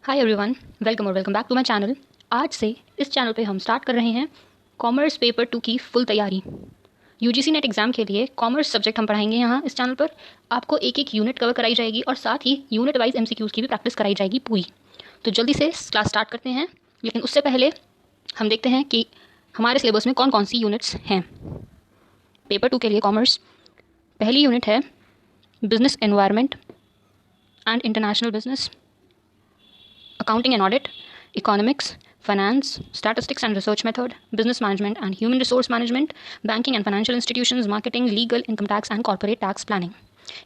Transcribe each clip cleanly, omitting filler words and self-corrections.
Hi everyone, welcome back to my channel. आज से इस चैनल पे हम स्टार्ट कर रहे हैं कॉमर्स पेपर 2 की फुल तैयारी। यूजीसी नेट एग्ज़ाम के लिए कॉमर्स सब्जेक्ट हम पढ़ाएंगे यहाँ इस चैनल पर। आपको एक एक यूनिट कवर कराई जाएगी और साथ ही यूनिट वाइज एमसीक्यूज़ की भी प्रैक्टिस कराई जाएगी पूरी। तो जल्दी से क्लास स्टार्ट करते हैं, लेकिन उससे पहले हम देखते हैं कि हमारे सिलेबस में कौन कौन सी यूनिट्स हैं। पेपर 2 के लिए कॉमर्स पहली यूनिट है business environment and international business, accounting and audit, economics, finance, statistics and research method, business management and human resource management, banking and financial institutions, marketing, legal, income tax and corporate tax planning।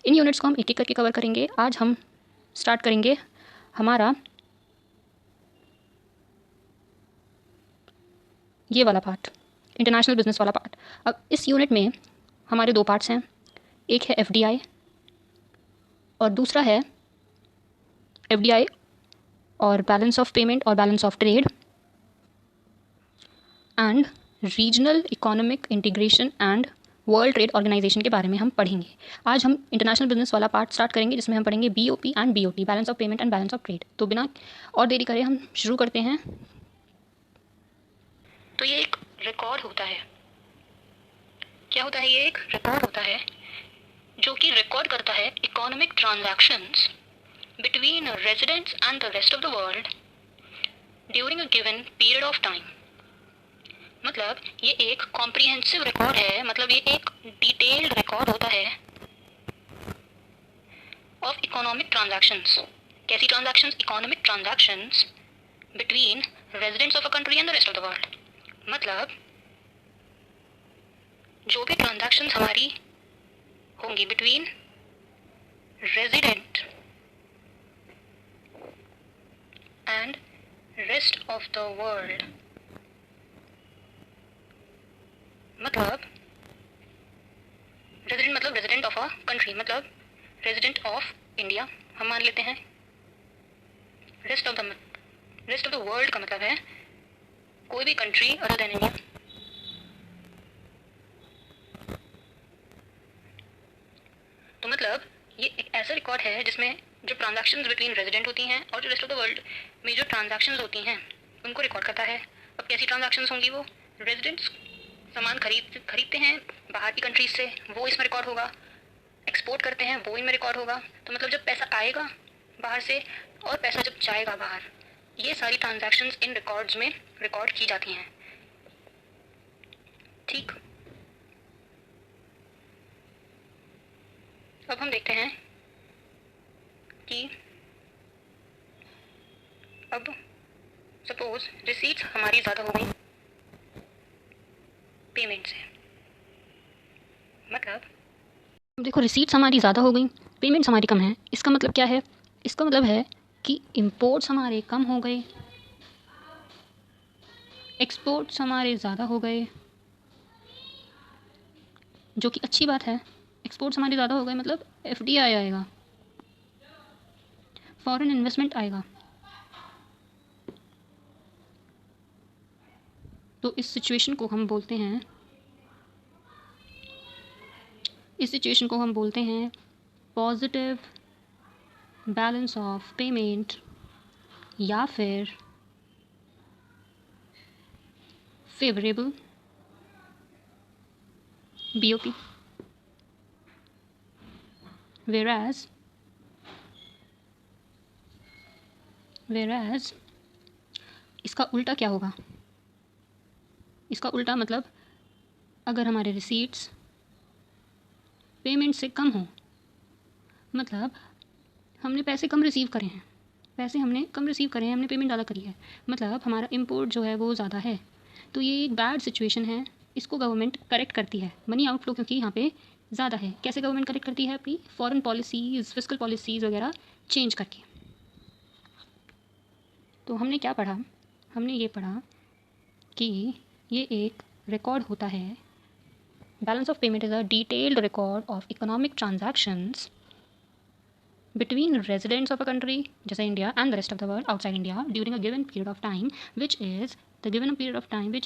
In units को हम एक एक करके cover करेंगे। आज हम start करेंगे हमारा ये वाला पार्ट, इंटरनेशनल बिजनेस वाला पार्ट। अब इस यूनिट में हमारे दो पार्ट्स हैं, एक है एफडीआई और दूसरा है एफडीआई और बैलेंस ऑफ पेमेंट और balance of trade and regional economic integration and world trade organization के बारे में हम पढ़ेंगे। आज हम इंटरनेशनल बिजनेस वाला पार्ट स्टार्ट करेंगे, जिसमें हम पढ़ेंगे BOP and BOT, balance of payment and balance of trade. तो बिना और देरी करे हम शुरू करते हैं। तो ये एक रिकॉर्ड होता है। क्या होता है? ये एक रिकॉर्ड होता है जो कि रिकॉर्ड करता है economic transactions between residents and the rest of the world during a given period of time। मतलब ये एक कॉम्प्रिहेंसिव रिकॉर्ड है, मतलब ये एक डिटेल्ड रिकॉर्ड होता है ऑफ इकोनॉमिक ट्रांजैक्शंस। कैसी transactions? Economic transactions between residents of a country and the rest of the world. मतलब जो भी ट्रांजैक्शंस हमारी होंगी between resident and rest of the world, मतलब रेजिडेंट मतलब रेजिडेंट ऑफ अ कंट्री, मतलब रेजिडेंट ऑफ इंडिया हम मान लेते हैं। रेस्ट ऑफ द वर्ल्ड का मतलब है कोई भी कंट्री अदर देन इंडिया। तो मतलब ये एक ऐसा रिकॉर्ड है जिसमें जो ट्रांजैक्शंस बिटवीन रेजिडेंट होती हैं और जो रेस्ट ऑफ द वर्ल्ड में जो ट्रांजैक्शंस होती हैं उनको रिकॉर्ड करता है। अब कैसी ट्रांजैक्शंस होंगी? वो रेजिडेंट्स सामान खरीदते हैं बाहर की कंट्रीज से, वो इसमें रिकॉर्ड होगा। एक्सपोर्ट करते हैं, वो इनमें रिकॉर्ड होगा। तो मतलब जब पैसा आएगा बाहर से और पैसा जब जाएगा बाहर, ये सारी ट्रांजैक्शंस इन रिकॉर्ड्स में रिकॉर्ड की जाती हैं। ठीक। अब हम देखते हैं कि अब सपोज रिसीट्स हमारी ज़्यादा हो गई पेमेंट से। मतलब देखो, रिसीट्स हमारी ज़्यादा हो गई, पेमेंट्स हमारी कम है। इसका मतलब क्या है? इसका मतलब है कि इंपोर्ट्स हमारे कम हो गए, एक्सपोर्ट्स हमारे ज़्यादा हो गए, जो कि अच्छी बात है। एक्सपोर्ट्स हमारे ज़्यादा हो गए मतलब एफडीआई आएगा, फॉरेन इन्वेस्टमेंट आएगा। तो इस सिचुएशन को हम बोलते हैं पॉजिटिव बैलेंस ऑफ पेमेंट या फिर फेवरेबल बीओपी। whereas इसका उल्टा क्या होगा? इसका उल्टा मतलब अगर हमारे रिसीट्स पेमेंट से कम हो, मतलब हमने पैसे कम रिसीव करे हैं, हमने पेमेंट ज़्यादा करी है, मतलब हमारा इंपोर्ट जो है वो ज़्यादा है। तो ये एक बैड सिचुएशन है। इसको गवर्नमेंट करेक्ट करती है, मनी आउटफ्लो क्योंकि यहाँ पे ज़्यादा है। कैसे गवर्नमेंट करेक्ट करती है? अपनी फॉरेन पॉलिसीज़, फिस्कल पॉलिसीज़ वगैरह चेंज करके। तो हमने क्या पढ़ा? हमने ये पढ़ा कि ये एक रिकॉर्ड होता है। Balance of payment is a detailed record of economic transactions between residents of a country जैसे India and the rest of the world outside India during a given period of time which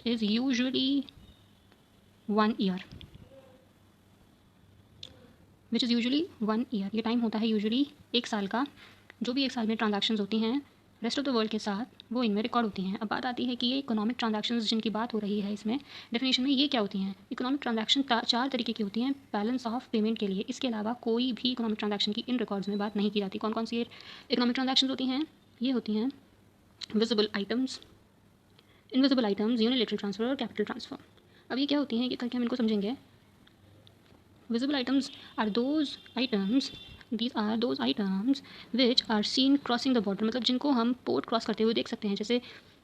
is usually 1 year। ये time होता है usually एक साल का। जो भी एक साल में ट्रांजैक्शंस होती हैं रेस्ट ऑफ द वर्ल्ड के साथ वो इनमें रिकॉर्ड होती हैं। अब बात आती है कि ये इकोनॉमिक ट्रांजैक्शंस जिनकी बात हो रही है इसमें डेफिनेशन में, ये क्या होती हैं। इकोनॉमिक ट्रांजैक्शन 4 तरीके की होती हैं बैलेंस ऑफ पेमेंट के लिए। इसके अलावा कोई भी इकोनॉमिक ट्रांजैक्शन की इन रिकॉर्ड्स में बात नहीं की जाती। कौन कौन सी इकोनॉमिक ट्रांजैक्शन होती हैं? ये होती हैं visible items, invisible items, unilateral transfer और कैपिटल ट्रांसफ़र। अब ये क्या होती हैं, ये करके हम इनको समझेंगे। Visible items are those items, these are those items which are seen crossing the border, मतलब जिनको हम पोर्ट क्रॉस करते हुए देख सकते हैं। जैसे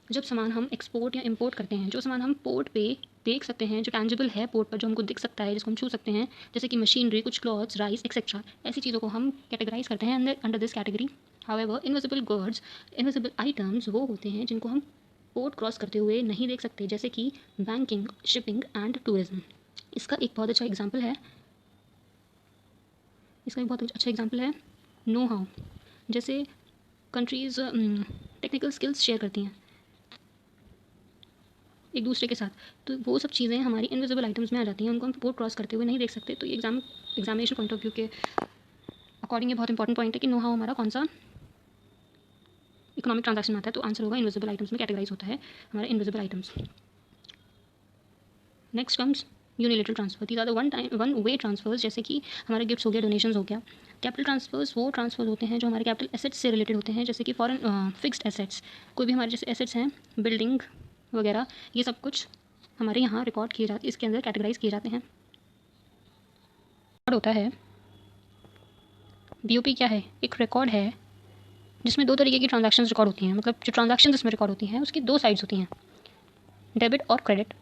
जब सामान हम एक्सपोर्ट या इंपोर्ट करते हैं, जो सामान हम पोर्ट पे देख सकते हैं, जो टैंजिबल है पोर्ट पर, जो हमको दिख सकता है, जिसको हम छू सकते हैं, जैसे कि मशीनरी, कुछ क्लॉथ्स, राइस एक्सेट्रा, ऐसी चीज़ों को हम कैटेगराइज करते हैं under this category. However invisible goods, invisible items वो होते हैं जिनको हम पोर्ट क्रॉस करते हुए नहीं देख सकते, जैसे कि बैंकिंग, शिपिंग एंड टूरिज्म। इसका एक बहुत अच्छा एग्जाम्पल है नो हाउ। जैसे कंट्रीज़ टेक्निकल स्किल्स शेयर करती हैं एक दूसरे के साथ, तो वो सब चीज़ें हमारी इनविजिबल आइटम्स में आ जाती हैं, उनको हम पोर्ट क्रॉस करते हुए नहीं देख सकते। तो ये एग्जामिनेशन पॉइंट ऑफ व्यू के अकॉर्डिंग ये बहुत इंपॉर्टेंट पॉइंट है कि नो हाउ हमारा कौन सा इकोनॉमिक ट्रांजैक्शन आता है। तो आंसर होगा इनविजिबल आइटम्स में कैटेगराइज होता है हमारा invisible items. Next comes unilateral transfer. These are the one way transfers, जैसे कि हमारे गिफ्ट्स हो गया, डोनेशंस हो गया। कैपिटल ट्रांसफर्स वो ट्रांसफर्स होते हैं जो हमारे कैपिटल एसेट्स से रिलेटेड होते हैं, जैसे कि फॉरेन फिक्स्ड एसेट्स, कोई भी हमारे जैसे एसेट्स हैं, बिल्डिंग वगैरह, ये सब कुछ हमारे यहाँ रिकॉर्ड किए जाते, इसके अंदर कैटेगराइज किए जाते हैं। रिकॉर्ड होता है बीओपी क्या है? एक रिकॉर्ड है जिसमें 2 तरीके की ट्रांजैक्शंस रिकॉर्ड होती हैं। मतलब जो ट्रांजैक्शंस इसमें रिकॉर्ड होती हैं उसकी 2 साइड्स होती हैं, डेबिट और क्रेडिट।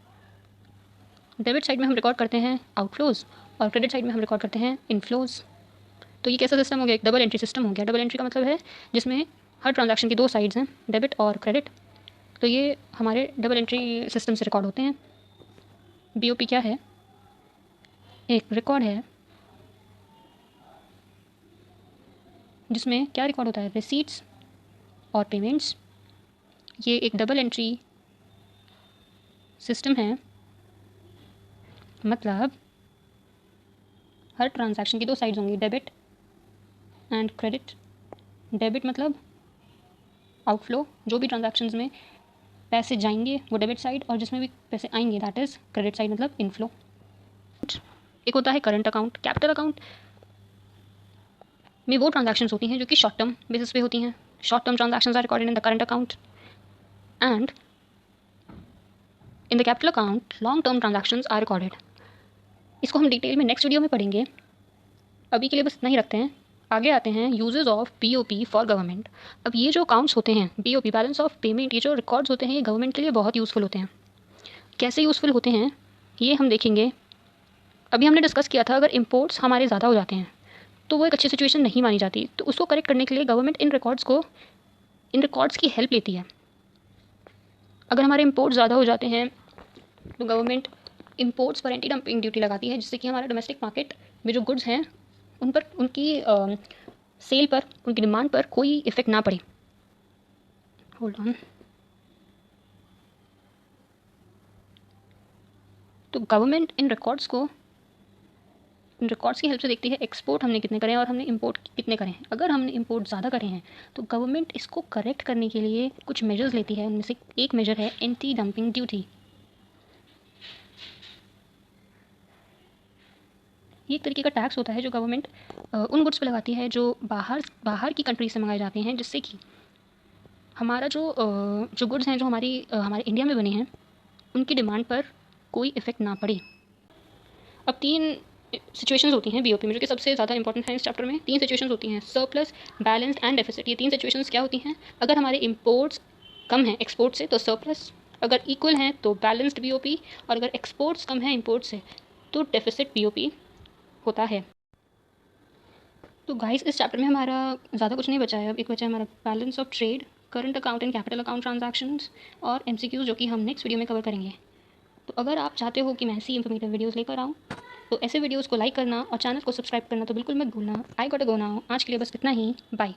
डेबिट साइड में हम रिकॉर्ड करते हैं आउटफ्लोज और क्रेडिट साइड में हम रिकॉर्ड करते हैं इनफ्लोज। तो ये कैसा सिस्टम हो गया? एक डबल एंट्री सिस्टम हो गया। डबल एंट्री का मतलब है जिसमें हर ट्रांजैक्शन की 2 साइड्स हैं, डेबिट और क्रेडिट। तो ये हमारे डबल एंट्री सिस्टम से रिकॉर्ड होते हैं। बीओपी क्या है? एक रिकॉर्ड है जिसमें क्या रिकॉर्ड होता है? रिसीट्स और पेमेंट्स। ये एक डबल एंट्री सिस्टम है, मतलब हर ट्रांजैक्शन की 2 साइड्स होंगी, डेबिट एंड क्रेडिट। डेबिट मतलब आउटफ्लो, जो भी ट्रांजैक्शंस में पैसे जाएंगे वो डेबिट साइड, और जिसमें भी पैसे आएंगे दैट इज़ क्रेडिट साइड, मतलब इनफ्लो। एक होता है करंट अकाउंट। कैपिटल अकाउंट में वो ट्रांजैक्शंस होती हैं जो कि शॉर्ट टर्म बेसिस पे होती हैं। Short term transactions are recorded in the current account and in the capital account long term transactions are recorded. इसको हम डिटेल में नेक्स्ट वीडियो में पढ़ेंगे, अभी के लिए बस इतना ही रखते हैं। आगे आते हैं uses of BOP for government. अब ये जो अकाउंट्स होते हैं, बीओपी बैलेंस ऑफ पेमेंट, ये जो रिकॉर्ड्स होते हैं ये गवर्नमेंट के लिए बहुत यूज़फुल होते हैं। कैसे यूज़फुल होते हैं ये हम देखेंगे। अभी हमने डिस्कस किया था अगर इम्पोर्ट्स हमारे ज़्यादा हो जाते हैं तो वो एक अच्छी सिचुएशन नहीं मानी जाती, तो उसको करेक्ट करने के लिए गवर्नमेंट इन रिकॉर्ड्स की हेल्प लेती है। अगर हमारे इम्पोर्ट्स ज़्यादा हो जाते हैं तो गवर्नमेंट इम्पोर्ट्स पर एंटी डंपिंग ड्यूटी लगाती है, जिससे कि हमारे डोमेस्टिक मार्केट में जो गुड्स हैं उन पर, उनकी सेल पर, उनकी डिमांड पर कोई इफेक्ट ना पड़े। Hold on. तो गवर्नमेंट इन रिकॉर्ड्स की हेल्प से देखती है एक्सपोर्ट हमने कितने करे हैं और हमने इंपोर्ट कितने करे हैं। अगर हमने इंपोर्ट ज़्यादा करे हैं तो गवर्नमेंट इसको करेक्ट करने के लिए कुछ मेजर्स लेती है। उनमें से एक मेजर है एंटी डंपिंग ड्यूटी। ये एक तरीके का टैक्स होता है जो गवर्नमेंट उन गुड्स पर लगाती है जो बाहर की कंट्री से मंगाए जाते हैं, जिससे कि हमारा जो गुड्स हैं जो हमारे इंडिया में बने हैं उनकी डिमांड पर कोई इफेक्ट ना पड़े। अब 3 सिचुएशंस होती हैं बीओपी में जो कि सबसे ज़्यादा इंपॉर्टेंट है इस चैप्टर में। 3 सिचुएशंस होती हैं, सरप्लस, बैलेंस्ड एंड डेफिसिट। ये 3 सिचुएशंस क्या होती हैं? अगर हमारे इंपोर्ट्स कम हैं एक्सपोर्ट से तो सरप्लस, अगर इक्वल हैं तो बैलेंस्ड बीओपी, और अगर एक्सपोर्ट्स कम हैं इंपोर्ट से तो डेफिसिट बीओपी होता है। तो गाइस इस चैप्टर में हमारा ज़्यादा कुछ नहीं बचा है। अब एक बचा है हमारा balance of trade, current account and capital account transactions और एमसीक्यूज, जो कि हम नेक्स्ट वीडियो में कवर करेंगे। तो अगर आप चाहते हो कि मैं ऐसी इन्फॉर्मेटिव वीडियोस लेकर आऊँ तो ऐसे वीडियोस को लाइक करना और चैनल को सब्सक्राइब करना तो बिल्कुल मत भूलना। I got to go now. आज के लिए बस इतना ही, बाय।